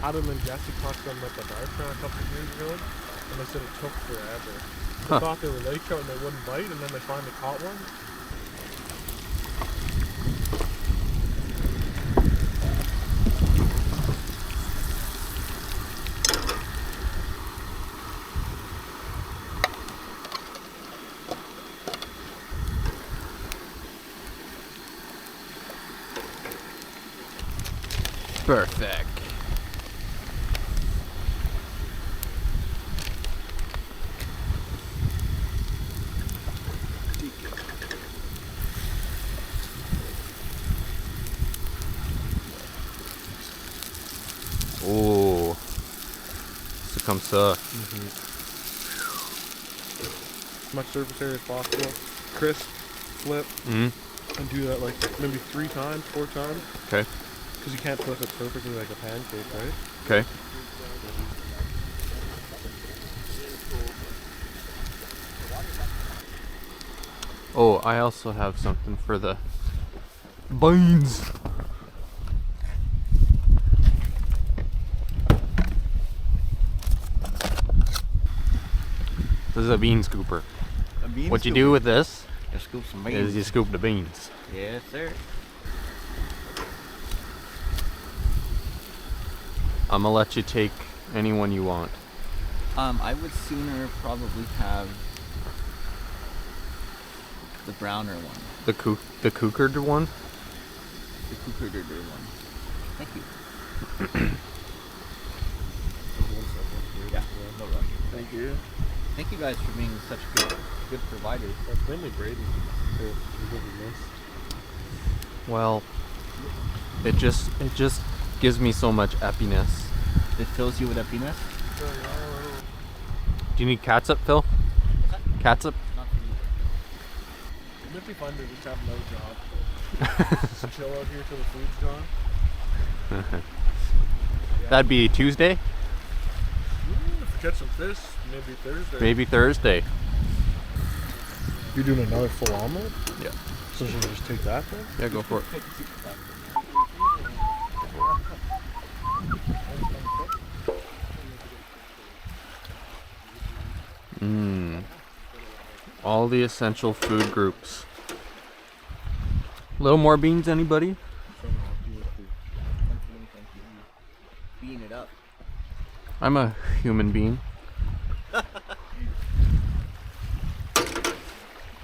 had them and Jesse caught them at the Dartran a couple of years ago, and they said it took forever. They Huh. thought they were lake trout and they wouldn't bite, and then they finally caught one. Perfect. Oh, c'est comme ça. As much surface area as possible. Crisp, flip, Mm. and do that like maybe 3 times, 4 times. Okay. Because you can't flip it perfectly like a pancake, right? Okay. Oh, I also have something for the beans. This is a bean scooper. A bean What you scooper. do with this Just scoop some is beans. you scoop the beans. Yes, sir. I'm gonna let you take any one you want. I would sooner probably have the browner one. The cookered one. The cooker one. Thank you. Yeah, no rush. Thank you. Thank you guys for being such good providers. That's mainly Brady. For giving this. Well, it just gives me so much happiness. It fills you with happiness. Do you need catsup, Phil? Catsup? Not for me. Wouldn't it be fun to just have no job? Just chill out here till the food's gone? That'd be Tuesday, If we catch some fish, maybe Thursday. maybe Thursday. You're doing another full omelet? Yeah. So should we just take that then? Yeah, go for it. Mmm. All the essential food groups. A little more beans, anybody? Bean it up. I'm a human being.